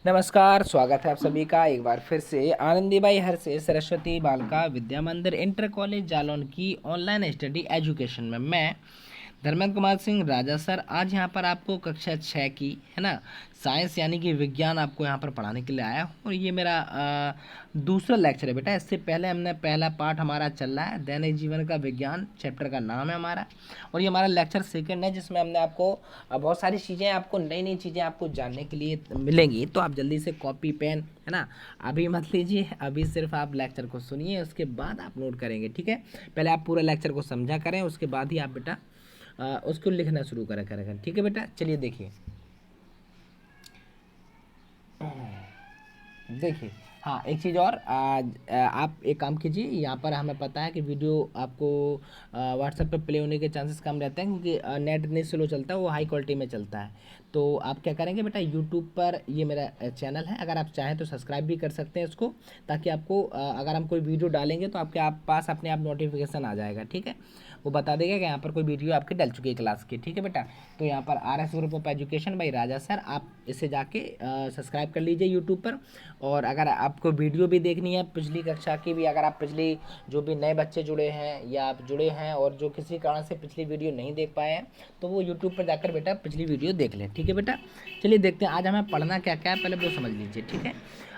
नमस्कार, स्वागत है आप सभी का एक बार फिर से आनंदीबाई हरसे सरस्वती बालिका विद्या मंदिर इंटर कॉलेज जालौन की ऑनलाइन स्टडी एजुकेशन में मैं धर्मेंद्र कुमार सिंह राजा सर आज यहाँ पर आपको कक्षा 6 की है ना साइंस यानी कि विज्ञान आपको यहाँ पर पढ़ाने के लिए आया हूँ। और ये मेरा दूसरा लेक्चर है बेटा। इससे पहले हमने पहला पार्ट हमारा चल रहा है दैनिक जीवन का विज्ञान, चैप्टर का नाम है हमारा, और ये हमारा लेक्चर सेकंड है जिसमें हमने आपको बहुत सारी चीज़ें, आपको नई नई चीज़ें आपको जानने के लिए मिलेंगी। तो आप जल्दी से कॉपी पेन है ना अभी मत लीजिए, अभी सिर्फ आप लेक्चर को सुनिए, उसके बाद आप नोट करेंगे। ठीक है, पहले आप पूरा लेक्चर को समझा करें, उसके बाद ही आप बेटा उसको लिखना शुरू करें। ठीक है बेटा, चलिए देखिए देखिए। हाँ, एक चीज़ और, आप एक काम कीजिए, यहाँ पर हमें पता है कि वीडियो आपको व्हाट्सएप पर प्ले होने के चांसेस कम रहते हैं क्योंकि नेट नहीं स्लो चलता है, वो हाई क्वालिटी में चलता है। तो आप क्या करेंगे बेटा, यूट्यूब पर ये मेरा चैनल है, अगर आप चाहें तो सब्सक्राइब भी कर सकते हैं इसको, ताकि आपको अगर हम कोई वीडियो डालेंगे तो आपके पास अपने आप नोटिफिकेशन आ जाएगा। ठीक है, वो बता देगा कि यहाँ पर कोई वीडियो आपकी डल चुकी है क्लास की। ठीक है बेटा, तो यहाँ पर RS group of education by Raja sir, आप इसे जाके सब्सक्राइब कर लीजिए यूट्यूब पर। और अगर आपको वीडियो भी देखनी है पिछली कक्षा की भी, अगर आप पिछली जो भी नए बच्चे जुड़े हैं या आप जुड़े हैं और जो किसी कारण से पिछली वीडियो नहीं देख पाए हैं, तो वो यूट्यूब पर जाकर बेटा पिछली वीडियो देख लें। ठीक है बेटा, चलिए देखते हैं आज हमें पढ़ना क्या क्या है, पहले वो समझ लीजिए। ठीक है,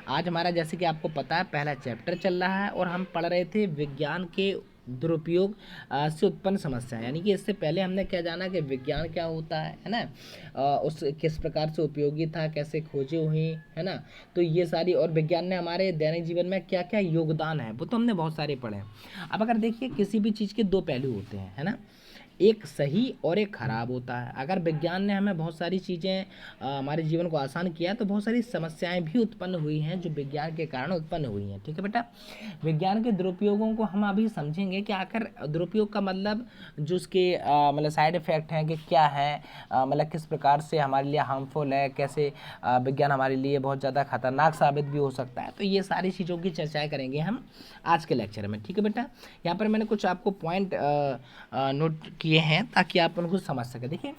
आज हमारा जैसे कि आपको पता है पहला चैप्टर चल रहा है और हम पढ़ रहे थे विज्ञान के दुरुपयोग से उत्पन्न समस्या, यानी कि इससे पहले हमने क्या जाना कि विज्ञान क्या होता है ना, उस किस प्रकार से उपयोगी था, कैसे खोजे हुई है ना, तो ये सारी, और विज्ञान ने हमारे दैनिक जीवन में क्या क्या योगदान है वो तो हमने बहुत सारे पढ़े हैं। अब अगर देखिए किसी भी चीज़ के दो पहलू होते हैं है ना, एक सही और एक खराब होता है। अगर विज्ञान ने हमें बहुत सारी चीज़ें हमारे जीवन को आसान किया तो बहुत सारी समस्याएं भी उत्पन्न हुई हैं जो विज्ञान के कारण उत्पन्न हुई हैं। ठीक है बेटा, विज्ञान के दुरुपयोगों को हम अभी समझेंगे कि आखिर दुरुपयोग का मतलब जो उसके मतलब साइड इफ़ेक्ट हैं कि क्या है, मतलब किस प्रकार से हमारे लिए हार्मफुल है, कैसे विज्ञान हमारे लिए बहुत ज़्यादा खतरनाक साबित भी हो सकता है। तो ये सारी चीज़ों की चर्चाएँ करेंगे हम आज के लेक्चर में। ठीक है बेटा, यहाँ पर मैंने कुछ आपको पॉइंट नोट किए हैं ताकि आप उनको समझ सकें। देखिए,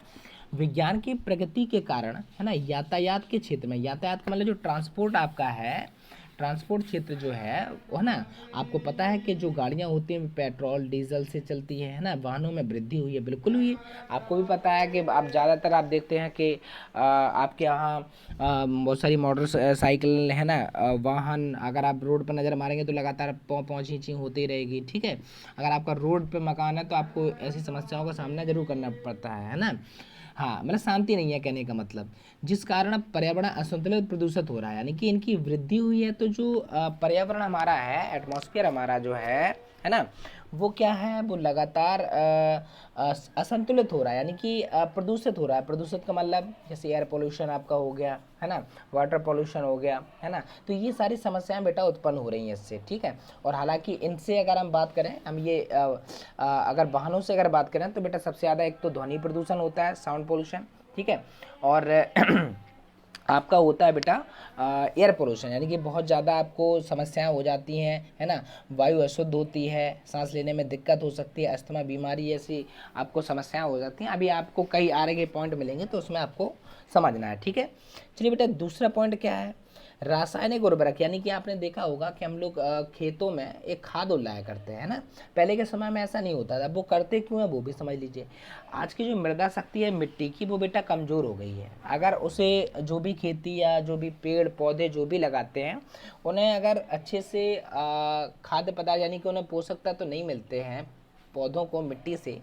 विज्ञान की प्रगति के कारण है ना यातायात के क्षेत्र में, यातायात का मतलब जो ट्रांसपोर्ट आपका है, ट्रांसपोर्ट क्षेत्र जो है वो है ना, आपको पता है कि जो गाड़ियाँ होती हैं पेट्रोल डीजल से चलती है ना, वाहनों में वृद्धि हुई है, बिल्कुल हुई है। आपको भी पता है कि आप ज़्यादातर आप देखते हैं कि आपके यहाँ बहुत सारी मोटर साइकिल है ना, वाहन, अगर आप रोड पर नज़र मारेंगे तो लगातार पहुँच हीची होती रहेगी। ठीक है, अगर आपका रोड पे मकान है तो आपको ऐसी समस्याओं का सामना जरूर करना पड़ता है ना। हाँ, मतलब शांति नहीं है कहने का मतलब, जिस कारण अब पर्यावरण असंतुलित प्रदूषित हो रहा है, यानी कि इनकी वृद्धि हुई है तो जो पर्यावरण हमारा है, एटमॉस्फेयर हमारा जो है ना, वो क्या है, वो लगातार असंतुलित हो रहा है, यानी कि प्रदूषित हो रहा है। प्रदूषित का मतलब जैसे एयर पोल्यूशन आपका हो गया है ना, वाटर पोल्यूशन हो गया है ना, तो ये सारी समस्याएं बेटा उत्पन्न हो रही हैं इससे। ठीक है, और हालांकि इनसे अगर हम बात करें, हम ये अगर वाहनों से अगर बात करें तो बेटा सबसे ज़्यादा एक तो ध्वनि प्रदूषण होता है, साउंड पोल्यूशन। ठीक है, और आपका होता है बेटा एयर पोल्यूशन, यानी कि बहुत ज़्यादा आपको समस्याएं हो जाती हैं है ना, वायु अशुद्ध होती है, सांस लेने में दिक्कत हो सकती है, अस्थमा बीमारी ऐसी आपको समस्याएं हो जाती हैं। अभी आपको कई आगे के पॉइंट मिलेंगे तो उसमें आपको समझना है। ठीक है, चलिए बेटा दूसरा पॉइंट क्या है, रासायनिक उर्वरक, यानी कि आपने देखा होगा कि हम लोग खेतों में एक खाद उलाया करते हैं ना, पहले के समय में ऐसा नहीं होता था। वो करते क्यों है वो भी समझ लीजिए। आज की जो मृदा शक्ति है मिट्टी की वो बेटा कमज़ोर हो गई है। अगर उसे जो भी खेती या जो भी पेड़ पौधे जो भी लगाते हैं उन्हें अगर अच्छे से खाद्य पदार्थ यानी कि उन्हें पोषक तत्व तो नहीं मिलते हैं पौधों को मिट्टी से,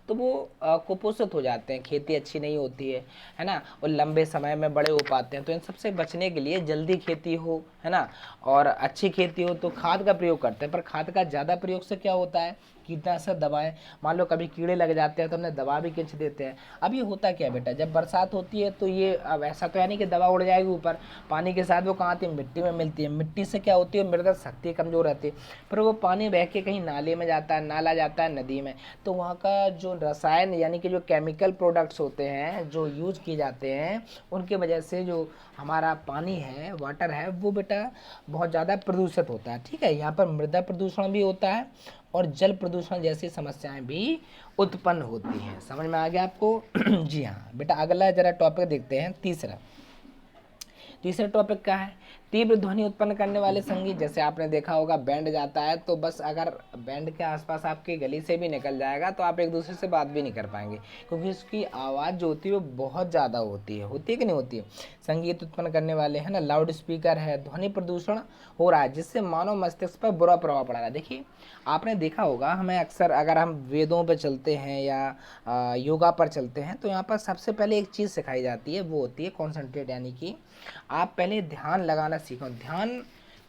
तो वो कुपोषित हो जाते हैं, खेती अच्छी नहीं होती है ना, और लंबे समय में बड़े हो पाते हैं। तो इन सबसे बचने के लिए जल्दी खेती हो है ना और अच्छी खेती हो तो खाद का प्रयोग करते हैं। पर खाद का ज़्यादा प्रयोग से क्या होता है, कीटनाशक दवाएं, मान लो कभी कीड़े लग जाते हैं तो हमने दवा भी खींच देते हैं। अब ये होता क्या है बेटा, जब बरसात होती है तो ये, अब ऐसा तो है नहीं कि दवा उड़ जाएगी ऊपर, पानी के साथ वो कहाँ आती है, मिट्टी में मिलती है। मिट्टी से क्या होती है, मृदा शक्ति कमज़ोर रहती है, पर वो पानी बह के कहीं नाले में जाता है, नाला जाता है नदी में, तो वहाँ का जो रसायन यानी कि जो केमिकल प्रोडक्ट्स होते हैं जो यूज़ किए जाते हैं उनके वजह से जो हमारा पानी है, वाटर है, वो बेटा बहुत ज़्यादा प्रदूषित होता है। ठीक है, यहाँ पर मृदा प्रदूषण भी होता है और जल प्रदूषण जैसी समस्याएं भी उत्पन्न होती हैं। समझ में आ गया आपको? जी हाँ बेटा, अगला जरा टॉपिक देखते हैं, तीसरा। तीसरा टॉपिक क्या है, तीव्र ध्वनि उत्पन्न करने वाले संगीत। जैसे आपने देखा होगा बैंड जाता है तो बस अगर बैंड के आसपास आपकी गली से भी निकल जाएगा तो आप एक दूसरे से बात भी नहीं कर पाएंगे, क्योंकि उसकी आवाज़ जो होती है वो बहुत ज़्यादा होती है कि नहीं होती है। संगीत उत्पन्न करने वाले है ना, लाउड स्पीकर है, ध्वनि प्रदूषण हो रहा है जिससे मानव मस्तिष्क पर बुरा प्रभाव पड़ रहा है। देखिए आपने देखा होगा, हमें अक्सर अगर हम वेदों पर चलते हैं या योगा पर चलते हैं तो यहाँ पर सबसे पहले एक चीज़ सिखाई जाती है, वो होती है कॉन्सेंट्रेट, यानी कि आप पहले ध्यान लगाना सीखो। ध्यान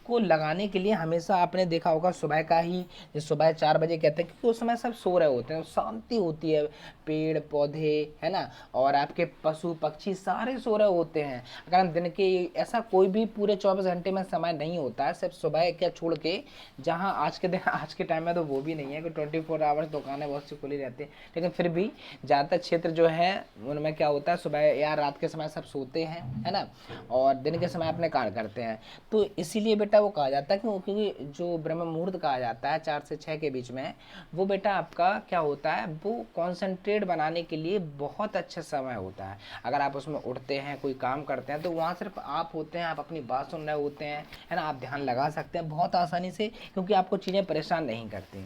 को लगाने के लिए हमेशा आपने देखा होगा सुबह का ही, जैसे सुबह 4 बजे कहते हैं, क्योंकि उस समय सब सो रहे होते हैं, शांति होती है, पेड़ पौधे है ना, और आपके पशु पक्षी सारे सो रहे होते हैं। अगर हम दिन के, ऐसा कोई भी पूरे 24 घंटे में समय नहीं होता है, सिर्फ सुबह क्या छोड़ के, जहाँ आज के दिन आज के टाइम में तो वो भी नहीं है कि 24 आवर्स दुकानें बहुत सी खुली रहती है, लेकिन फिर भी ज़्यादातर क्षेत्र जो है उनमें क्या होता है, सुबह या रात के समय सब सोते हैं है ना, और दिन के समय अपने कार्य करते हैं। तो इसीलिए बेटा वो कहा जाता है क्योंकि जो ब्रह्म मुहूर्त कहा जाता है 4 से 6 के बीच में, वो बेटा आपका क्या होता है, वो कॉन्सेंट्रेट बनाने के लिए बहुत अच्छा समय होता है। अगर आप उसमें उठते हैं, कोई काम करते हैं, तो वहाँ सिर्फ आप होते हैं, आप अपनी बात सुन रहे होते हैं है ना, आप ध्यान लगा सकते हैं बहुत आसानी से, क्योंकि आपको चीज़ें परेशान नहीं करती।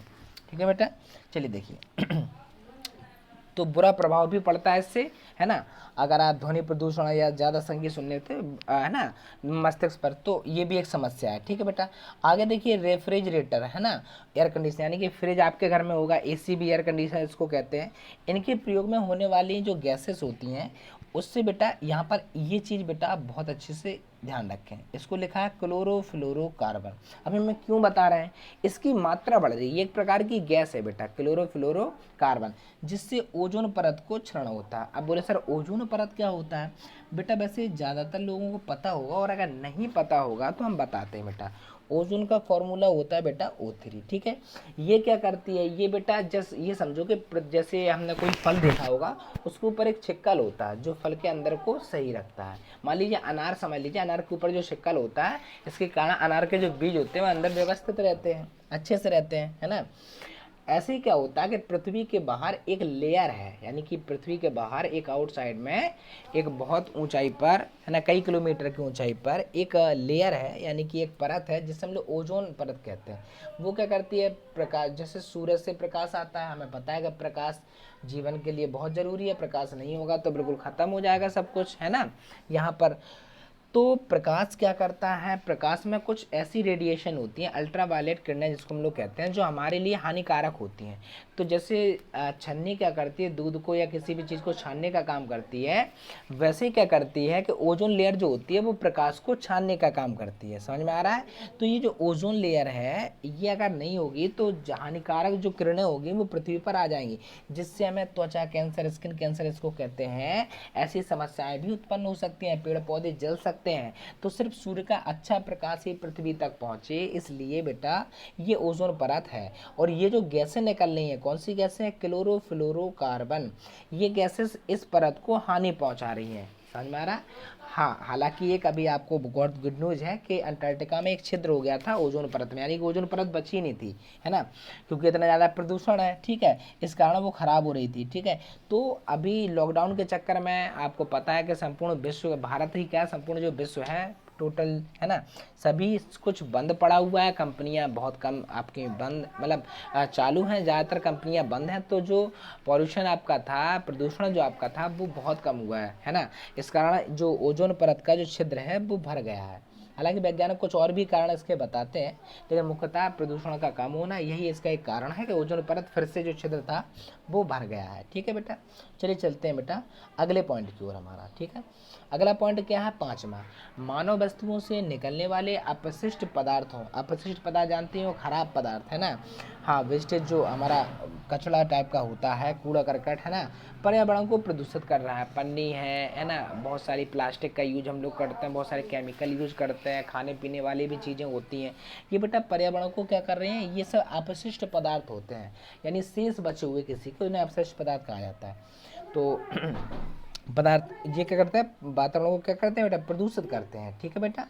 ठीक है बेटा, चलिए देखिए तो बुरा प्रभाव भी पड़ता है इससे है ना, अगर आप ध्वनि प्रदूषण या ज़्यादा संगीत सुनने थे है ना मस्तिष्क पर, तो ये भी एक समस्या है। ठीक है बेटा, आगे देखिए रेफ्रिजरेटर है ना, एयर कंडीशनर, यानी कि फ्रिज आपके घर में होगा, एसी भी एयर कंडीशनर इसको कहते हैं। इनके प्रयोग में होने वाली जो गैसेस होती हैं उससे बेटा यहाँ पर ये चीज़ बेटा आप बहुत अच्छे से ध्यान रखें, इसको लिखा है क्लोरोफ्लोरोकार्बन। अब हमें क्यों बता रहे हैं, इसकी मात्रा बढ़ रही है, ये एक प्रकार की गैस है बेटा क्लोरोफ्लोरोकार्बन, जिससे ओजोन परत को क्षरण होता है। अब बोले सर ओजोन परत क्या होता है, बेटा वैसे ज़्यादातर लोगों को पता होगा, और अगर नहीं पता होगा तो हम बताते हैं बेटा। ओजोन का फॉर्मूला होता है बेटा O3। ठीक है, ये क्या करती है, ये बेटा जैसे ये समझो कि जैसे हमने कोई फल देखा होगा, उसके ऊपर एक छिक्कल होता है जो फल के अंदर को सही रखता है। मान लीजिए अनार समझ लीजिए, अनार के ऊपर जो छिक्कल होता है, इसके कारण अनार के जो बीज होते हैं वो अंदर व्यवस्थित रहते हैं, अच्छे से रहते हैं है ना। ऐसे ही क्या होता है कि पृथ्वी के बाहर एक लेयर है, यानी कि पृथ्वी के बाहर एक आउटसाइड में एक बहुत ऊंचाई पर है ना, कई किलोमीटर की ऊंचाई पर एक लेयर है, यानी कि एक परत है जिसे हम लोग ओजोन परत कहते हैं। वो क्या करती है, प्रकाश, जैसे सूरज से प्रकाश आता है, हमें पता है कि प्रकाश जीवन के लिए बहुत ज़रूरी है, प्रकाश नहीं होगा तो बिल्कुल ख़त्म हो जाएगा सब कुछ है ना यहाँ पर। तो प्रकाश क्या करता है, प्रकाश में कुछ ऐसी रेडिएशन होती हैं, अल्ट्रावायलेट किरणें जिसको हम लोग कहते हैं, जो हमारे लिए हानिकारक होती हैं। तो जैसे छन्नी क्या करती है, दूध को या किसी भी चीज़ को छानने का काम करती है, वैसे ही क्या करती है कि ओजोन लेयर जो होती है वो प्रकाश को छानने का काम करती है। समझ में आ रहा है। तो ये जो ओजोन लेयर है, ये अगर नहीं होगी तो हानिकारक जो किरणें होगी वो पृथ्वी पर आ जाएंगी, जिससे हमें त्वचा कैंसर, स्किन कैंसर इसको कहते हैं, ऐसी समस्याएं भी उत्पन्न हो सकती हैं, पेड़ पौधे जल सकते हैं। तो सिर्फ सूर्य का अच्छा प्रकाश ही पृथ्वी तक पहुंचे, इसलिए बेटा ये ओजोन परत है। और ये जो गैसें निकल रही हैं, कौन सी गैसें हैं, क्लोरोफ्लोरोकार्बन, ये गैसेस इस परत को हानि पहुंचा रही हैं। समझ में आ रहा। हाँ, हालांकि एक अभी आपको बहुत गुड न्यूज़ है कि अंटार्कटिका में एक छिद्र हो गया था ओजोन परत में, यानी कि ओजोन परत बची नहीं थी है ना, क्योंकि इतना ज़्यादा प्रदूषण है। ठीक है, इस कारण वो ख़राब हो रही थी। ठीक है, तो अभी लॉकडाउन के चक्कर में आपको पता है कि संपूर्ण विश्व, भारत ही क्या संपूर्ण जो विश्व है टोटल है ना, सभी कुछ बंद पड़ा हुआ है, कंपनियां बहुत कम आपकी बंद, मतलब चालू हैं, ज़्यादातर कंपनियां बंद हैं। तो जो पॉल्यूशन आपका था, प्रदूषण जो आपका था, वो बहुत कम हुआ है ना। इस कारण जो ओजोन परत का जो छिद्र है वो भर गया है। हालांकि वैज्ञानिक कुछ और भी कारण इसके बताते हैं, लेकिन मुख्यतः प्रदूषण का कम होना यही इसका एक कारण है कि ओजोन परत फिर से जो छिद्र था वो भर गया है। ठीक है बेटा, चलिए चलते हैं बेटा अगले पॉइंट की ओर हमारा। ठीक है, अगला पॉइंट क्या है, 5वां, मानव वस्तुओं से निकलने वाले अपशिष्ट पदार्थों। अपशिष्ट पदार्थ जानते हो, खराब पदार्थ है ना, हाँ, वेस्टेज जो हमारा कचरा टाइप का होता है, कूड़ा करकट है ना, पर्यावरण को प्रदूषित कर रहा है। पन्नी है ना, बहुत सारी प्लास्टिक का यूज हम लोग करते हैं, बहुत सारे केमिकल यूज करते हैं, खाने पीने वाली भी चीज़ें होती हैं, ये बेटा पर्यावरण को क्या कर रहे हैं, ये सब अपशिष्ट पदार्थ होते हैं, यानी शेष बचे हुए किसी को इन्हें अपशिष्ट पदार्थ कहा जाता है। तो पदार्थ ये क्या करते हैं, वातावरण को क्या करते हैं बेटा, प्रदूषित करते हैं। ठीक है बेटा,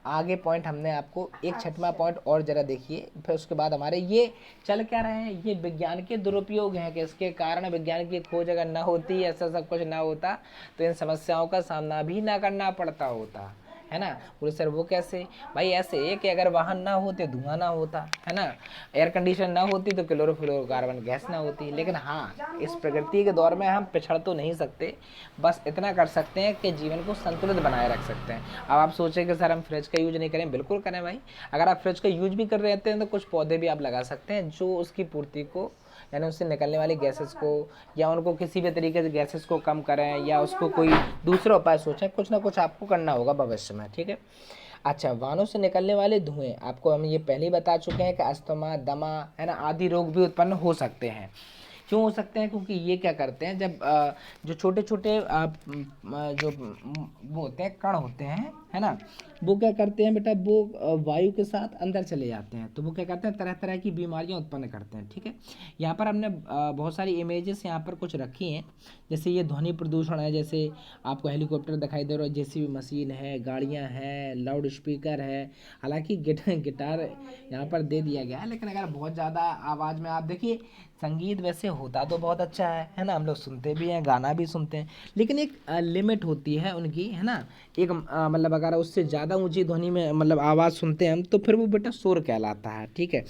आगे पॉइंट हमने आपको एक 6वां पॉइंट और जरा देखिए, फिर उसके बाद हमारे ये चल क्या रहे हैं, ये विज्ञान के दुरुपयोग हैं कि इसके कारण विज्ञान की खोज अगर ना होती, ऐसा सब कुछ ना होता, तो इन समस्याओं का सामना भी ना करना पड़ता होता है ना। बोले सर वो कैसे? भाई ऐसे है कि अगर वाहन ना होते धुआं ना होता, है ना, एयर कंडीशन ना होती तो क्लोरोफ्लोरोकार्बन गैस ना होती। लेकिन हाँ, इस प्रकृति के दौर में हम पिछड़ तो नहीं सकते, बस इतना कर सकते हैं कि जीवन को संतुलित बनाए रख सकते हैं। अब आप सोचें कि सर हम फ्रिज का यूज नहीं करें, बिल्कुल करें भाई। अगर आप फ्रिज का यूज भी कर रहे हैं तो कुछ पौधे भी आप लगा सकते हैं जो उसकी पूर्ति को, यानी उससे निकलने वाली गैसेस को, या उनको किसी भी तरीके से गैसेस को कम करें, या उसको कोई दूसरा उपाय सोचें। कुछ ना कुछ आपको करना होगा भविष्य में, ठीक है। अच्छा, वाहनों से निकलने वाले धुएं, आपको हम ये पहले ही बता चुके हैं कि अस्थमा, दमा, है ना, आदि रोग भी उत्पन्न हो सकते हैं। क्यों हो सकते हैं? क्योंकि ये क्या करते हैं, जब जो छोटे छोटे जो वो होते हैं, कण होते हैं, है ना, वो क्या करते हैं बेटा, वो वायु के साथ अंदर चले जाते हैं, तो वो क्या करते हैं, तरह तरह की बीमारियां उत्पन्न करते हैं, ठीक है। यहाँ पर हमने बहुत सारी इमेजेस यहाँ पर कुछ रखी हैं। जैसे ये ध्वनि प्रदूषण है, जैसे आपको हेलीकॉप्टर दिखाई दे रहा है, जेसीबी मशीन है, गाड़ियाँ हैं, लाउड स्पीकर है। हालांकि गिटार यहाँ पर दे दिया गया है, लेकिन अगर बहुत ज़्यादा आवाज़ में आप देखिए, संगीत वैसे होता तो बहुत अच्छा है ना, हम लोग सुनते भी हैं, गाना भी सुनते हैं, लेकिन एक लिमिट होती है उनकी, है ना। एक मतलब अगर उससे ज़्यादा ऊंची ध्वनि में मतलब आवाज़ सुनते हैं हम, तो फिर वो बेटा शोर कहलाता है, ठीक है।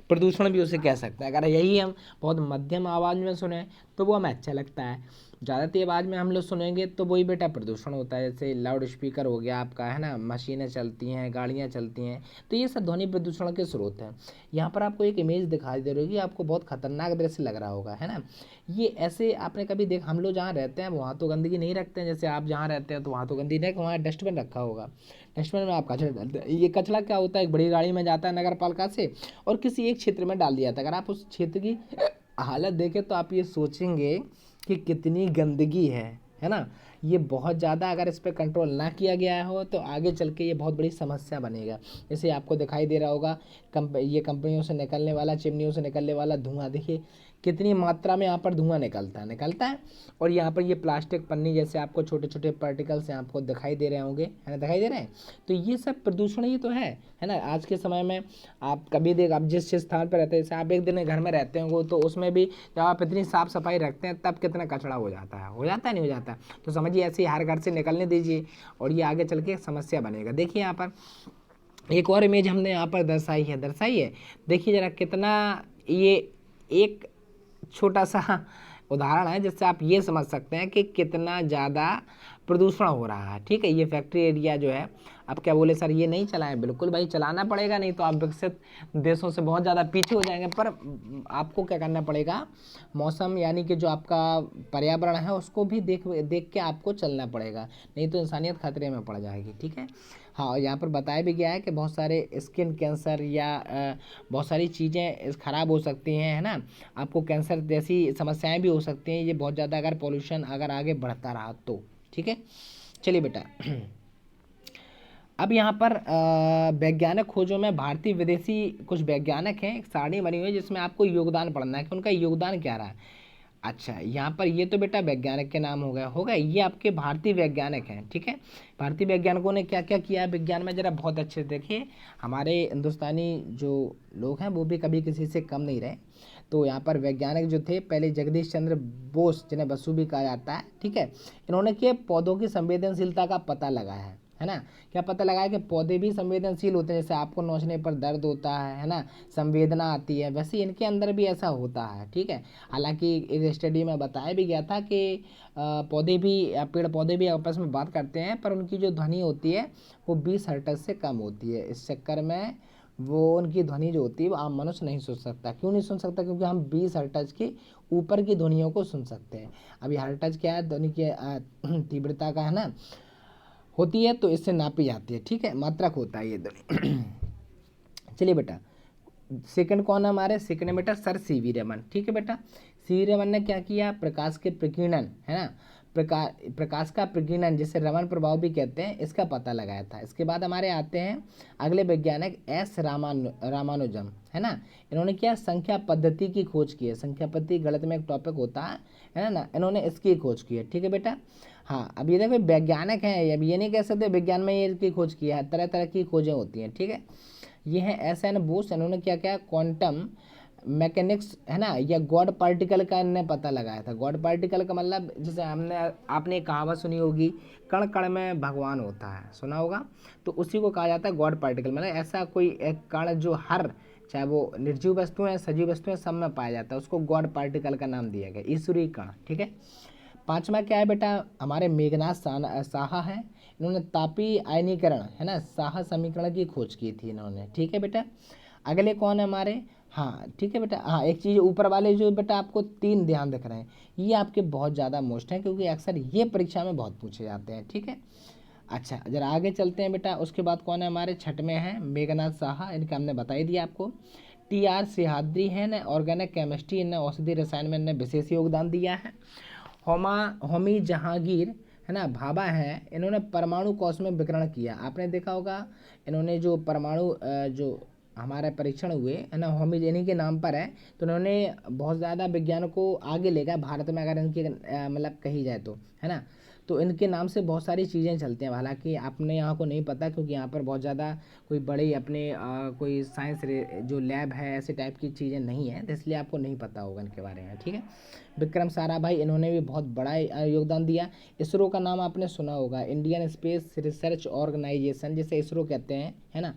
प्रदूषण भी उसे कह सकते हैं। अगर यही हम बहुत मध्यम आवाज़ में सुने तो वो हमें अच्छा लगता है, ज़्यादा तेज आवाज़ में हम लोग सुनेंगे तो वही बेटा प्रदूषण होता है। जैसे लाउड स्पीकर हो गया आपका, है ना, मशीनें चलती हैं, गाड़ियाँ चलती हैं, तो ये सब ध्वनि प्रदूषण के स्रोत हैं। यहाँ पर आपको एक इमेज दिखाई दे रही होगी, आपको बहुत खतरनाक दृश्य लग रहा होगा, है ना। ये ऐसे आपने कभी देख, हम लोग जहाँ रहते हैं वहाँ तो गंदगी नहीं रखते हैं, जैसे आप जहाँ रहते हैं तो वहाँ तो गंदगी नहीं, वहाँ डस्टबिन रखा होगा, डस्टबिन में आप कचरा डालते हैं। ये कचरा क्या होता है, एक बड़ी गाड़ी में जाता है नगर पालिका से और किसी एक क्षेत्र में डाल दिया जाता है। अगर आप उस क्षेत्र की हालत देखें तो आप ये सोचेंगे कि कितनी गंदगी है ना। ये बहुत ज़्यादा, अगर इस पर कंट्रोल ना किया गया हो तो आगे चल के ये बहुत बड़ी समस्या बनेगा। जैसे आपको दिखाई दे रहा होगा ये कंपनियों से निकलने वाला, चिमनियों से निकलने वाला धुआं, देखिए कितनी मात्रा में यहाँ पर धुआं निकलता है। और यहाँ पर ये प्लास्टिक पन्नी जैसे आपको छोटे छोटे पार्टिकल्स यहाँ आपको दिखाई दे रहे होंगे, है ना, दिखाई दे रहे हैं। तो ये सब प्रदूषण ही तो है ना। आज के समय में आप कभी देख, आप जिस स्थान पर रहते हैं, जैसे आप एक दिन घर में रहते होंगे तो उसमें भी जब आप इतनी साफ सफाई रखते हैं तब कितना कचरा हो जाता है, नहीं हो जाता। तो समझिए ऐसे ही हर घर से निकलने दीजिए और ये आगे चल के समस्या बनेगा। देखिए यहाँ पर एक और इमेज हमने यहाँ पर दर्शाई है, देखिए जरा कितना, ये एक छोटा सा उदाहरण है जिससे आप ये समझ सकते हैं कि कितना ज़्यादा प्रदूषण हो रहा है, ठीक है। ये फैक्ट्री एरिया जो है, अब क्या बोले सर ये नहीं चलाएं, बिल्कुल भाई चलाना पड़ेगा, नहीं तो आप विकसित देशों से बहुत ज़्यादा पीछे हो जाएंगे। पर आपको क्या करना पड़ेगा, मौसम यानी कि जो आपका पर्यावरण है उसको भी देख के आपको चलना पड़ेगा, नहीं तो इंसानियत खतरे में पड़ जाएगी, ठीक है। हाँ, यहाँ पर बताया भी गया है कि बहुत सारे स्किन कैंसर या बहुत सारी चीज़ें ख़राब हो सकती हैं, है ना। आपको कैंसर जैसी समस्याएं भी हो सकती हैं, ये बहुत ज़्यादा अगर पॉल्यूशन अगर आगे बढ़ता रहा तो, ठीक है। चलिए बेटा अब यहाँ पर वैज्ञानिक खोजों में भारतीय विदेशी कुछ वैज्ञानिक हैं, एक सारणी बनी हुई है जिसमें आपको योगदान पढ़ना है कि उनका योगदान क्या रहा है। अच्छा, यहाँ पर ये तो बेटा वैज्ञानिक के नाम हो गए, ये आपके भारतीय वैज्ञानिक हैं, ठीक है। भारतीय वैज्ञानिकों ने क्या क्या किया है विज्ञान में, जरा बहुत अच्छे से देखिए। हमारे हिंदुस्तानी जो लोग हैं वो भी कभी किसी से कम नहीं रहे। तो यहाँ पर वैज्ञानिक जो थे, पहले जगदीश चंद्र बोस, जिन्हें बसु भी कहा जाता है, ठीक है। इन्होंने क्या पौधों की संवेदनशीलता का पता लगाया है ना। क्या पता लगाया कि पौधे भी संवेदनशील होते हैं, जैसे आपको नोचने पर दर्द होता है ना, संवेदना आती है, वैसे इनके अंदर भी ऐसा होता है, ठीक है। हालांकि एक स्टडी में बताया भी गया था कि पौधे भी, पेड़ पौधे भी आपस में बात करते हैं, पर उनकी जो ध्वनि होती है वो 20 हर्ट्ज से कम होती है। इस चक्कर में वो उनकी ध्वनि जो होती है वो आम मनुष्य नहीं सुन सकता। क्यों नहीं सुन सकता? क्योंकि हम 20 हर्ट्ज के ऊपर की ध्वनियों को सुन सकते हैं। अभी हर्ट्ज क्या है, ध्वनि की तीव्रता का, है ना, होती है, तो इससे नापी जाती है, ठीक है, मात्रक होता है ये ध्वनि। चलिए बेटा, सेकंड कौन है हमारे, सेकंड है बेटा सर सीवी रमन, ठीक है बेटा। सीवी रमन ने क्या किया, प्रकाश के प्रकीर्णन, है ना, प्रकाश का प्रकीर्णन जिसे रमन प्रभाव भी कहते हैं, इसका पता लगाया था। इसके बाद हमारे आते हैं अगले वैज्ञानिक एस रामानुजम, है ना। इन्होंने क्या, संख्या पद्धति की खोज की है। संख्या पद्धति गणित में एक टॉपिक होता है ना, इन्होंने इसकी खोज की है, ठीक है बेटा। हाँ, अब ये देखो वैज्ञानिक हैं, अब ये नहीं कह सकते विज्ञान में ये की खोज किया है, तरह तरह की खोजें होती हैं, ठीक है। ये है एस एन बोस, इन्होंने क्या क्या क्वांटम मैकेनिक्स है ना, या गॉड पार्टिकल का इन्होंने पता लगाया था। गॉड पार्टिकल का मतलब जैसे आपने एक कहावत सुनी होगी, कण कण में भगवान होता है, सुना होगा, तो उसी को कहा जाता है गॉड पार्टिकल। मतलब ऐसा कोई एक कण जो हर, चाहे वो निर्जीव वस्तु है सजीव वस्तु है, सब में पाया जाता है, उसको गॉड पार्टिकल का नाम दिया गया, ईश्वरीय कण। ठीक है। पांचवा क्या है बेटा, हमारे मेघनाथ साहा है, इन्होंने तापी आयनीकरण है ना, साहा समीकरण की खोज की थी इन्होंने। ठीक है बेटा। अगले कौन है हमारे, हाँ ठीक है बेटा, हाँ एक चीज़ ऊपर वाले जो बेटा आपको तीन ध्यान रख रहे हैं, ये आपके बहुत ज़्यादा मोस्ट हैं, क्योंकि अक्सर ये परीक्षा में बहुत पूछे जाते हैं। ठीक है। अच्छा जरा आगे चलते हैं बेटा। उसके बाद कौन है हमारे, छठ में है मेघनाथ साहा, इनका हमने बता ही दिया आपको। TR सिहाद्री है ने ऑर्गेनिक केमिस्ट्री, इन्हें औषधि रसायन में इन्हें विशेष योगदान दिया है। होमी जहांगीर है ना भाभा है, इन्होंने परमाणु कोश में विकिरण किया। आपने देखा होगा इन्होंने जो परमाणु जो हमारे परीक्षण हुए है ना, होमी इन्हीं के नाम पर है, तो इन्होंने बहुत ज़्यादा विज्ञान को आगे ले गया भारत में, अगर इनकी मतलब कही जाए तो, है ना। तो इनके नाम से बहुत सारी चीज़ें चलती हैं, हालांकि आपने यहाँ को नहीं पता, क्योंकि यहाँ पर बहुत ज़्यादा कोई बड़ी अपने कोई साइंस जो लैब है ऐसे टाइप की चीज़ें नहीं है, तो इसलिए आपको नहीं पता होगा इनके बारे में। ठीक है। विक्रम साराभाई, इन्होंने भी बहुत बड़ा योगदान दिया। इसरो का नाम आपने सुना होगा, इंडियन स्पेस रिसर्च ऑर्गेनाइजेशन, जिसे इसरो कहते हैं, है ना,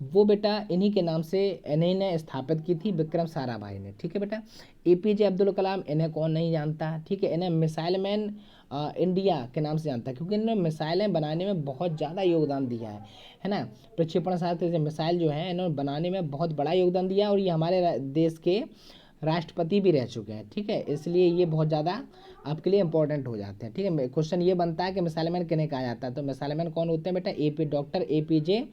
वो बेटा इन्हीं के नाम से इन्हीं ने स्थापित की थी, विक्रम साराभाई ने। ठीक है बेटा। APJ अब्दुल कलाम, इन्हें कौन नहीं जानता। ठीक है। इन्हें मिसाइल मैन इंडिया के नाम से जानता है, क्योंकि इन्होंने मिसाइलें बनाने में बहुत ज़्यादा योगदान दिया है ना। प्रक्षेपण साथ मिसाइल जो है इन्होंने बनाने में बहुत बड़ा योगदान दिया, और ये हमारे देश के राष्ट्रपति भी रह चुके हैं। ठीक है। इसलिए ये बहुत ज़्यादा आपके लिए इंपॉर्टेंट हो जाते हैं। ठीक है। क्वेश्चन ये बनता है कि मिसाइल मैन किन्हें कहा जाता है, तो मिसाइल मैन कौन होते हैं बेटा, डॉक्टर APJ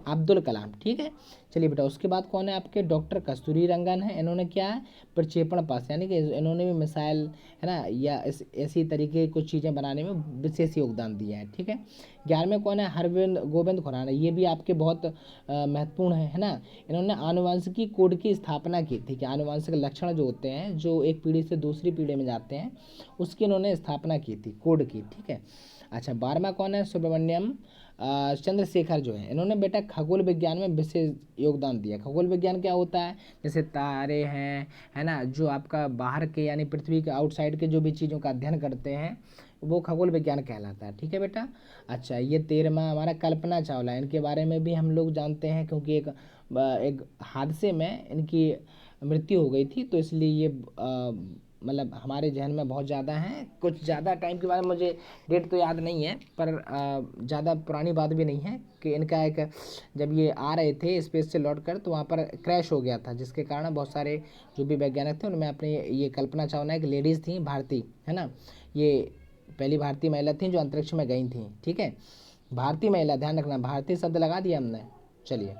अब्दुल कलाम। ठीक है। चलिए बेटा, उसके बाद कौन है आपके, डॉक्टर कस्तूरी रंगन है, इन्होंने क्या है, प्रक्षेपण पास, यानी कि इन्होंने भी मिसाइल है ना या ऐसी तरीके की कुछ चीज़ें बनाने में विशेष योगदान दिया है। ठीक है। 11वें कौन है, हरविंद गोविंद खुराना, ये भी आपके बहुत महत्वपूर्ण है ना। इन्होंने आनुवंशिकी कोड की स्थापना की थी, कि आनुवंशिक लक्षण जो होते हैं जो एक पीढ़ी से दूसरी पीढ़ी में जाते हैं, उसकी इन्होंने स्थापना की थी, कोड की। ठीक है। अच्छा 12वां कौन है, सुब्रमण्यम चंद्रशेखर जो है, इन्होंने बेटा खगोल विज्ञान में विशेष योगदान दिया। खगोल विज्ञान क्या होता है, जैसे तारे हैं, है ना, जो आपका बाहर के यानी पृथ्वी के आउटसाइड के जो भी चीज़ों का अध्ययन करते हैं, वो खगोल विज्ञान कहलाता है। ठीक है बेटा। अच्छा ये 13वां हमारा कल्पना चावला, इनके बारे में भी हम लोग जानते हैं, क्योंकि एक हादसे में इनकी मृत्यु हो गई थी, तो इसलिए ये मतलब हमारे जहन में बहुत ज़्यादा हैं। कुछ ज़्यादा टाइम के बाद मुझे डेट तो याद नहीं है, पर ज़्यादा पुरानी बात भी नहीं है, कि इनका एक जब ये आ रहे थे स्पेस से लौट कर, तो वहाँ पर क्रैश हो गया था, जिसके कारण बहुत सारे जो भी वैज्ञानिक थे उनमें अपने ये कल्पना चावला एक लेडीज़ थी भारतीय, है ना, ये पहली भारतीय महिला थी जो अंतरिक्ष में गई थी। ठीक है। भारतीय महिला, ध्यान रखना, भारतीय शब्द लगा दिया हमने। चलिए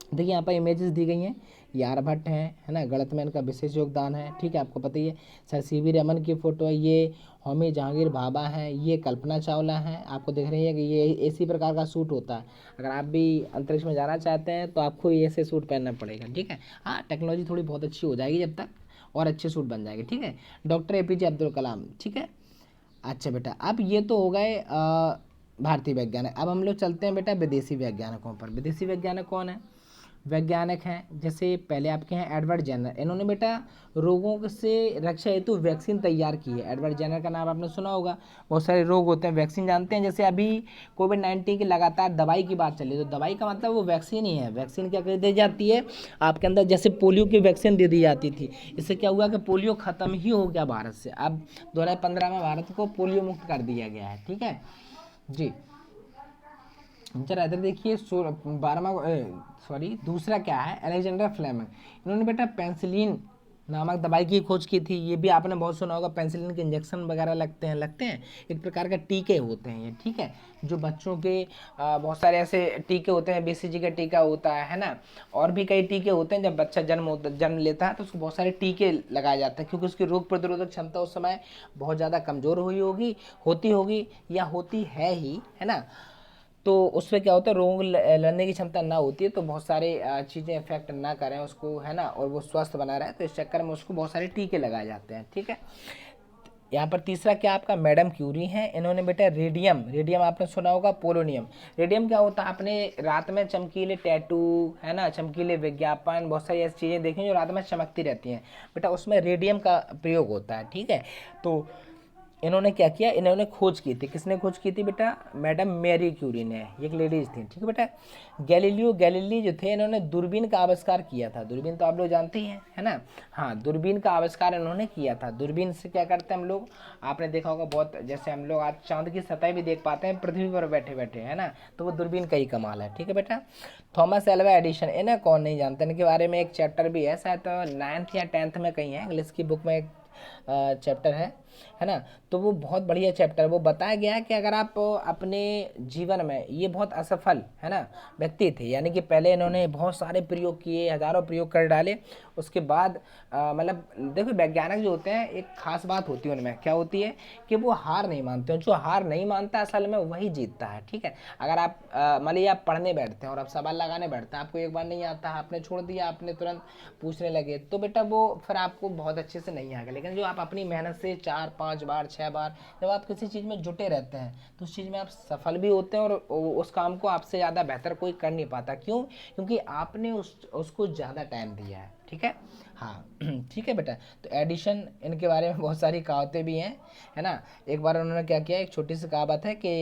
देखिए यहाँ पर इमेजेस दी गई हैं, ये आर्यभट्ट हैं, है ना, गणित में इनका विशेष योगदान है। ठीक है। आपको पता ही है, सर CV रमन की फ़ोटो है, ये होमी जहांगीर भाभा हैं, ये कल्पना चावला हैं। आपको दिख रही है कि ये इसी प्रकार का सूट होता है, अगर आप भी अंतरिक्ष में जाना चाहते हैं तो आपको ऐसे सूट पहनना पड़ेगा। ठीक है। हाँ टेक्नोलॉजी थोड़ी बहुत अच्छी हो जाएगी जब तक, और अच्छे सूट बन जाएंगे। ठीक है। Doctor APJ Abdul Kalam. ठीक है। अच्छा बेटा, अब ये तो हो गए भारतीय वैज्ञानिक। अब हम लोग चलते हैं बेटा विदेशी वैज्ञानिकों पर। विदेशी वैज्ञानिक कौन है, वैज्ञानिक हैं जैसे पहले आपके हैं एडवर्ड जेनर, इन्होंने बेटा रोगों से रक्षा हेतु वैक्सीन तैयार की है। एडवर्ड जेनर का नाम आपने सुना होगा, बहुत सारे रोग होते हैं, वैक्सीन जानते हैं, जैसे अभी COVID-19 की लगातार दवाई की बात चली, तो दवाई का मतलब वो वैक्सीन ही है। वैक्सीन क्या कर दी जाती है आपके अंदर, जैसे पोलियो की वैक्सीन दे दी जाती थी, इससे क्या हुआ कि पोलियो ख़त्म ही हो गया भारत से। अब 2015 में भारत को पोलियो मुक्त कर दिया गया है। ठीक है जी। जरा इधर देखिए, दूसरा क्या है, अलेक्जेंडर फ्लेमिंग, इन्होंने बेटा पेंसिलिन नामक दवाई की खोज की थी। ये भी आपने बहुत सुना होगा, पेंसिलिन के इंजेक्शन वगैरह लगते हैं, एक प्रकार के टीके होते हैं ये। ठीक है। जो बच्चों के बहुत सारे ऐसे टीके होते हैं, BCG का टीका होता है ना, और भी कई टीके होते हैं। जब बच्चा जन्म लेता है तो उसको बहुत सारे टीके लगाए जाते हैं, क्योंकि उसकी रोग प्रतिरोधक क्षमता उस समय बहुत ज़्यादा कमज़ोर होती होगी या होती है ही, है ना। तो उसमें क्या होता है, रोग लड़ने की क्षमता ना होती है, तो बहुत सारे चीज़ें इफेक्ट ना करें उसको, है ना, और वो स्वस्थ बना रहे, तो इस चक्कर में उसको बहुत सारे टीके लगाए जाते हैं। ठीक है। यहाँ पर तीसरा क्या आपका मैडम क्यूरी हैं, इन्होंने बेटा रेडियम, रेडियम आपने सुना होगा, पोलोनियम। रेडियम क्या होता है, आपने रात में चमकीले टैटू है ना, चमकीले विज्ञापन, बहुत सारी ऐसी चीज़ें देखी जो रात में चमकती रहती हैं बेटा, उसमें रेडियम का प्रयोग होता है, ठीक है। तो इन्होंने क्या किया, इन्होंने खोज की थी, किसने खोज की थी बेटा, मैडम मैरी क्यूरी ने, ये एक लेडीज थी, ठीक है बेटा। गैलीलियो गैलीली जो थे, इन्होंने दूरबीन का आविष्कार किया था, दूरबीन तो आप लोग जानते ही हैं, है ना। हाँ, दूरबीन का आविष्कार इन्होंने किया था। दूरबीन से क्या करते हैं हम लोग, आपने देखा होगा बहुत, जैसे हम लोग आज चांद की सतह भी देख पाते हैं पृथ्वी पर बैठे बैठे, है ना, तो वो दूरबीन का ही कमाल है, ठीक है बेटा। थॉमस एल्वा एडिशन, इन्हें कौन नहीं जानते, इनके बारे में एक चैप्टर भी है, शायद 9th या 10th में कहीं है, इंग्लिश की बुक में एक चैप्टर है ना। तो वो बहुत बढ़िया चैप्टर, वो बताया गया है कि अगर आप अपने जीवन में, ये बहुत असफल है ना व्यक्ति थे, यानी कि पहले इन्होंने बहुत सारे प्रयोग किए, हजारों प्रयोग कर डाले, उसके बाद मतलब देखो वैज्ञानिक जो होते हैं, एक खास बात होती है उनमें, क्या होती है कि वो हार नहीं मानते हैं, जो हार नहीं मानता असल में वही जीतता है, ठीक है। अगर आप मान लीजिए आप पढ़ने बैठते हैं और आप सवाल लगाने बैठते हैं, आपको एक बार नहीं आता, आपने छोड़ दिया, आपने तुरंत पूछने लगे, तो बेटा वो फिर आपको बहुत अच्छे से नहीं आएगा। लेकिन जो आप अपनी मेहनत से 4-5 बार 6 बार जब आप किसी चीज़ में जुटे रहते हैं, तो उस चीज़ में आप सफल भी होते हैं, और उस काम को आपसे ज़्यादा बेहतर कोई कर नहीं पाता। क्यों? क्योंकि आपने उसको ज़्यादा टाइम दिया है, ठीक है। हाँ ठीक है बेटा। तो एडिशन, इनके बारे में बहुत सारी कहावतें भी हैं, है ना। एक बार उन्होंने क्या किया, एक छोटी सी कहावत है कि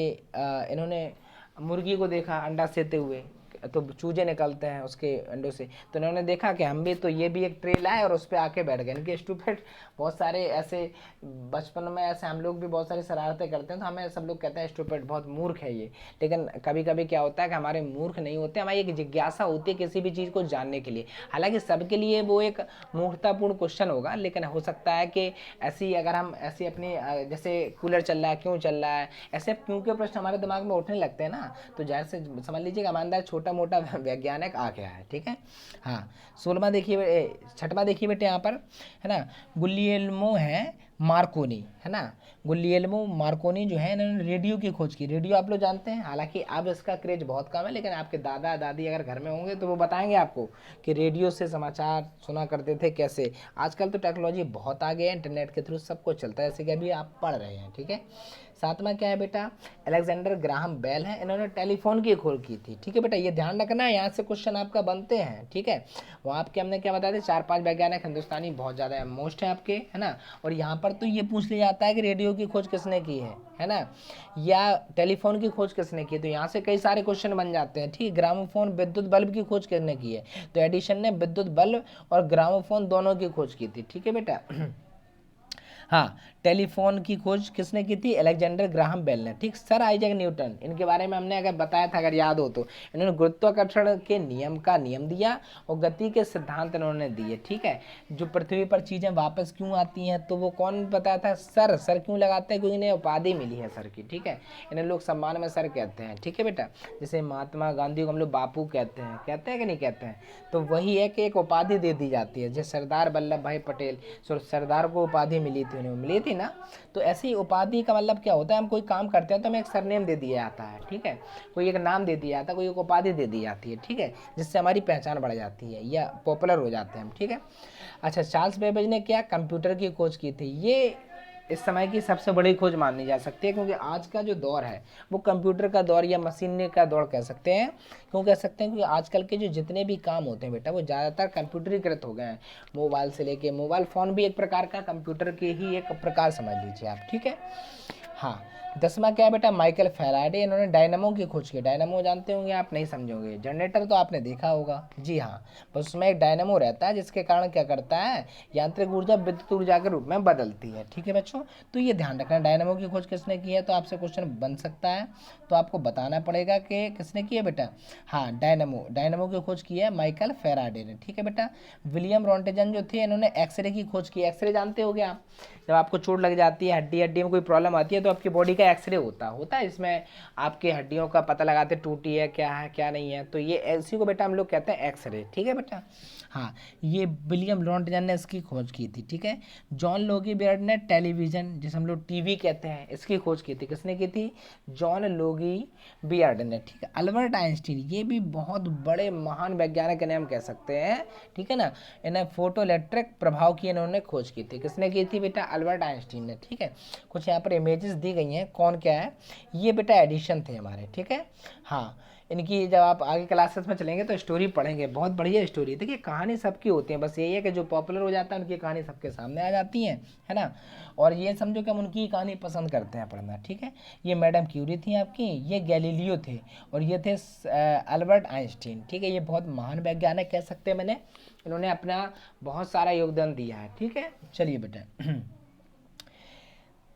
इन्होंने मुर्गी को देखा अंडा सेते हुए, तो चूजे निकलते हैं उसके अंडों से, तो इन्होंने देखा कि हम भी, तो ये भी एक ट्रे लाए और उस पर आके बैठ गए। इनके स्टूपिड बहुत सारे ऐसे, बचपन में ऐसे हम लोग भी बहुत सारी शरारतें करते हैं, तो हमें सब लोग कहते हैं स्टूपिड, बहुत मूर्ख है ये। लेकिन कभी कभी क्या होता है कि हमारे मूर्ख नहीं होते, हमारी एक जिज्ञासा होती है किसी भी चीज़ को जानने के लिए। हालांकि सबके लिए वो एक मूर्खतापूर्ण क्वेश्चन होगा, लेकिन हो सकता है कि ऐसी, अगर हम ऐसी अपनी जैसे कूलर चल रहा है क्यों चल रहा है, ऐसे क्यों के प्रश्न हमारे दिमाग में उठने लगते हैं ना, तो जाहिर से समझ लीजिए ईमानदार छोटा मोटा वैज्ञानिक आ गया है, ठीक है। हाँ, 16वां देखिए, 6वां देखिए बेटे यहाँ पर, है ना, गुलियेल्मो है मार्कोनी, है ना। गुलियेल्मो मार्कोनी जो है, इन्होंने रेडियो की खोज की। रेडियो आप लोग जानते हैं, हालांकि अब इसका क्रेज बहुत कम है, लेकिन आपके दादा दादी अगर घर में होंगे तो वो बताएंगे आपको कि रेडियो से समाचार सुना करते थे कैसे। आजकल तो टेक्नोलॉजी बहुत आगे है, इंटरनेट के थ्रू सब कुछ चलता है, जैसे कि अभी आप पढ़ रहे हैं, ठीक है। 7वां क्या है बेटा, अलेक्जेंडर ग्राहम बेल है, इन्होंने टेलीफोन की खोज की थी, ठीक है बेटा। ये ध्यान रखना है, यहाँ से क्वेश्चन आपका बनते हैं, ठीक है। वहाँ आपके हमने क्या बताया था, 4-5 वैज्ञानिक हिंदुस्तानी बहुत ज़्यादा मोस्ट है आपके, है ना। और यहाँ पर तो ये पूछ लिया जाता है कि रेडियो की खोज किसने की है ना, या टेलीफोन की खोज किसने की, तो यहाँ से कई सारे क्वेश्चन बन जाते हैं, ठीक है। ग्रामोफोन, विद्युत बल्ब की खोज किसने की है, तो एडिशन ने विद्युत बल्ब और ग्रामोफोन दोनों की खोज की थी, ठीक है बेटा। हाँ, टेलीफोन की खोज किसने की थी, अलेक्जेंडर ग्राहम बेल ने, ठीक। सर आइजैक न्यूटन, इनके बारे में हमने अगर बताया था, अगर याद हो तो, इन्होंने गुरुत्वाकर्षण के नियम का नियम दिया और गति के सिद्धांत इन्होंने दिए, ठीक है। जो पृथ्वी पर चीज़ें वापस क्यों आती हैं, तो वो कौन बताया था, सर। सर क्यों लगाते हैं, क्योंकि इन्हें उपाधि मिली है सर की, ठीक है। इन्हें लोग सम्मान में सर कहते हैं, ठीक है बेटा। जैसे महात्मा गांधी को हम लोग बापू कहते हैं कि नहीं कहते हैं, तो वही है कि एक उपाधि दे दी जाती है, जैसे सरदार वल्लभ भाई पटेल, सरदार को उपाधि मिली थी, उन्हें मिली थी ना। तो ऐसी उपाधि का मतलब क्या होता है, हम कोई काम करते हैं तो हमें एक सरनेम दे दिया जाता है, ठीक है। कोई एक नाम दे दिया जाता है, कोई एक उपाधि दे दी जाती है, ठीक है, जिससे हमारी पहचान बढ़ जाती है या पॉपुलर हो जाते हैं हम, ठीक है। अच्छा, चार्ल्स बेबेज ने क्या, कंप्यूटर की खोज की थी। ये इस समय की सबसे बड़ी खोज मानी जा सकती है, क्योंकि आज का जो दौर है वो कंप्यूटर का दौर या मशीन का दौर कह सकते हैं। क्यों कह सकते हैं, क्योंकि आजकल के जो जितने भी काम होते हैं बेटा, वो ज़्यादातर कंप्यूटरीकृत हो गए हैं। मोबाइल से लेके, मोबाइल फ़ोन भी एक प्रकार का कंप्यूटर के ही एक प्रकार समझ लीजिए आप, ठीक है। हाँ, 10वां क्या है बेटा, माइकल फैराडे, इन्होंने डायनामो की खोज की। डायनामो जानते होंगे आप, नहीं समझोगे, जनरेटर तो आपने देखा होगा, जी हाँ। बस उसमें एक डायनामो रहता है, जिसके कारण क्या करता है, यांत्रिक ऊर्जा विद्युत ऊर्जा के रूप में बदलती है, ठीक है बच्चों। तो ये ध्यान रखना, डायनामो की खोज किसने की है, तो आपसे क्वेश्चन बन सकता है, तो आपको बताना पड़ेगा कि किसने की है बेटा। हाँ, डायनामो की खोज की है माइकल फैराडे ने, ठीक है बेटा। विलियम रॉन्टेजन जो थे, इन्होंने एक्सरे की खोज की। एक्सरे जानते हो आप, जब आपको चोट लग जाती है, हड्डी में कोई प्रॉब्लम आती है, तो आपकी बॉडी का का एक्सरे होता है, इसमें आपकी हड्डियों का पता लगाते टूटी है क्या नहीं है, तो ये इसी को बेटा हम लोग कहते हैं एक्सरे। ठीक है बेटा। हाँ, ये विलियम रॉन्टगन ने इसकी खोज की थी। ठीक है। जॉन लोगी बियर्ड ने टेलीविज़न, जिसे हम लोग टीवी कहते हैं, इसकी खोज की थी। किसने की थी? जॉन लोगी बियर्ड ने। ठीक है। अल्बर्ट आइंस्टीन, ये भी बहुत बड़े महान वैज्ञानिक इन्हें हम कह सकते हैं। ठीक है ना। इन्हें फोटो इलेक्ट्रिक प्रभाव की इन्होंने खोज की थी। किसने की थी बेटा? अल्बर्ट आइंस्टीन ने। ठीक है। कुछ यहाँ पर इमेजेस दी गई हैं, कौन क्या है। ये बेटा एडिशन थे हमारे। ठीक है। हाँ, इनकी जब आप आगे क्लासेस में चलेंगे तो स्टोरी पढ़ेंगे, बहुत बढ़िया स्टोरी। देखिए कहानी सबकी होती है, बस यही है कि जो पॉपुलर हो जाता है उनकी कहानी सबके सामने आ जाती है ना। और ये समझो कि हम उनकी कहानी पसंद करते हैं पढ़ना। ठीक है। ये मैडम क्यूरी थी आपकी, ये गैलीलियो थे, और ये थे अल्बर्ट आइंस्टीन। ठीक है। ये बहुत महान वैज्ञानिक कह सकते हैं मैंने, इन्होंने अपना बहुत सारा योगदान दिया है। ठीक है। चलिए बेटा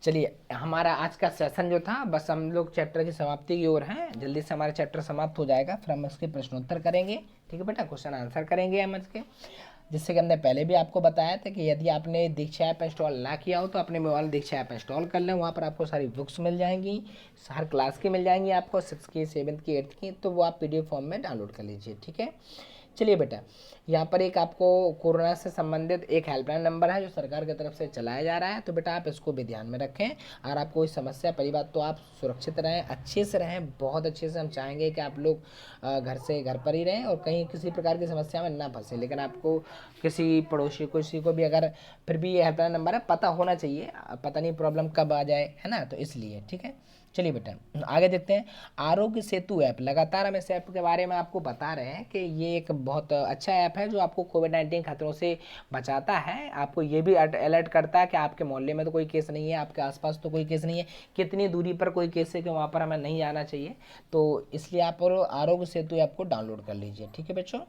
चलिए, हमारा आज का सेशन जो था, बस हम लोग चैप्टर की समाप्ति की ओर हैं। जल्दी से हमारा चैप्टर समाप्त हो जाएगा, फिर हम इसके प्रश्नोत्तर करेंगे। ठीक है बेटा, क्वेश्चन आंसर करेंगे हम इसके। जिससे कि हमने पहले भी आपको बताया था कि यदि आपने दीक्षा ऐप इंस्टॉल ना किया हो तो अपने मोबाइल दीक्षा ऐप इंस्टॉल कर लें। वहाँ पर आपको सारी बुक्स मिल जाएंगी, हर क्लास की मिल जाएंगी आपको, 6th की, 7th की, 8th की, तो वो आप PDF फॉर्म में डाउनलोड कर लीजिए। ठीक है। चलिए बेटा, यहाँ पर एक आपको कोरोना से संबंधित एक हेल्पलाइन नंबर है जो सरकार की तरफ से चलाया जा रहा है, तो बेटा आप इसको भी ध्यान में रखें। अगर आपको कोई समस्या, पहली बात तो आप सुरक्षित रहें, अच्छे से रहें, बहुत अच्छे से। हम चाहेंगे कि आप लोग घर पर ही रहें और कहीं किसी प्रकार की समस्या में ना फंसे। लेकिन आपको किसी पड़ोसी किसी को भी अगर, फिर भी ये हेल्पलाइन नंबर है, पता होना चाहिए, पता नहीं प्रॉब्लम कब आ जाए, है ना, तो इसलिए। ठीक है। चलिए बेटा आगे देखते हैं। आरोग्य सेतु ऐप, लगातार हम इस ऐप के बारे में आपको बता रहे हैं कि ये एक बहुत अच्छा ऐप है जो आपको कोविड-19 खतरों से बचाता है। आपको ये भी अलर्ट करता है कि आपके मोहल्ले में तो कोई केस नहीं है, आपके आसपास तो कोई केस नहीं है, कितनी दूरी पर कोई केस है कि वहाँ पर हमें नहीं आना चाहिए। तो इसलिए आप आरोग्य सेतु ऐप को डाउनलोड कर लीजिए। ठीक है बच्चों,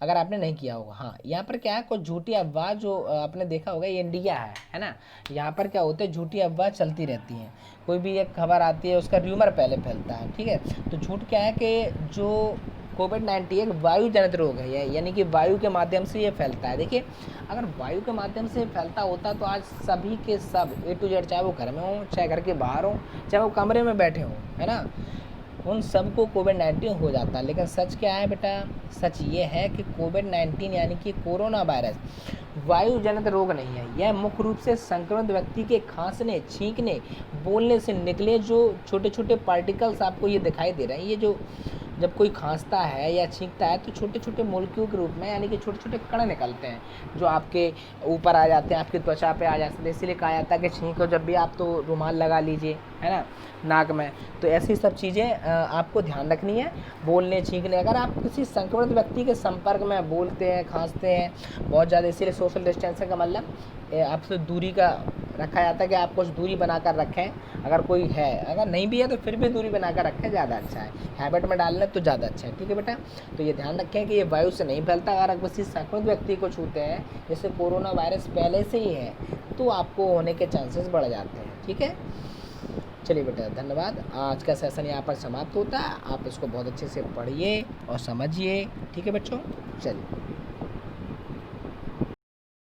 अगर आपने नहीं किया होगा। हाँ, यहाँ पर क्या है, कुछ झूठी अफवाह जो आपने देखा होगा, ये इंडिया है ना। यहाँ पर क्या होता है, झूठी अफवाह चलती रहती हैं। कोई भी एक खबर आती है, उसका र्यूमर पहले फैलता है। ठीक है। तो झूठ क्या है कि जो कोविड-19 एक वायु जनित रोग है, यानी कि वायु के माध्यम से ये फैलता है। देखिए, अगर वायु के माध्यम से फैलता होता तो आज सभी के सब A to Z, चाहे वो घर में हो, चाहे घर के बाहर हो, चाहे वो कमरे में बैठे हों, है ना, उन सबको कोविड-19 हो जाता है। लेकिन सच क्या है बेटा? सच ये है कि कोविड-19 यानी कि कोरोना वायरस वायु जनित रोग नहीं है। यह मुख्य रूप से संक्रमित व्यक्ति के खांसने, छींकने, बोलने से निकले जो छोटे छोटे पार्टिकल्स आपको ये दिखाई दे रहे हैं, ये जो जब कोई खांसता है या छींकता है तो छोटे छोटे मोलिक्यूल के रूप में, यानी कि छोटे छोटे कण निकलते हैं जो आपके ऊपर आ जाते हैं, आपकी त्वचा पे आ जाते हैं। इसीलिए कहा जाता है कि छींको जब भी आप तो रुमाल लगा लीजिए, है ना, नाक में। तो ऐसी सब चीज़ें आपको ध्यान रखनी है। बोलने, छींकने, अगर आप किसी संक्रमित व्यक्ति के संपर्क में बोलते हैं, खांसते हैं बहुत ज़्यादा, इसीलिए सोशल डिस्टेंसिंग का मतलब आपसे दूरी का रखा जाता है कि आप कुछ दूरी बनाकर रखें। अगर कोई है, अगर नहीं भी है तो फिर भी दूरी बनाकर रखें, ज़्यादा अच्छा है। हैबिट में डालना तो ज़्यादा अच्छा है। ठीक है बेटा, तो ये ध्यान रखें कि ये वायु से नहीं फैलता। अगर किसी संक्रमित व्यक्ति को छूते हैं, जैसे कोरोना वायरस पहले से ही है, तो आपको होने के चांसेस बढ़ जाते हैं। ठीक है। चलिए बेटा, धन्यवाद। आज का सेशन यहाँ पर समाप्त होता है। आप इसको बहुत अच्छे से पढ़िए और समझिए। ठीक है बच्चों, चलिए।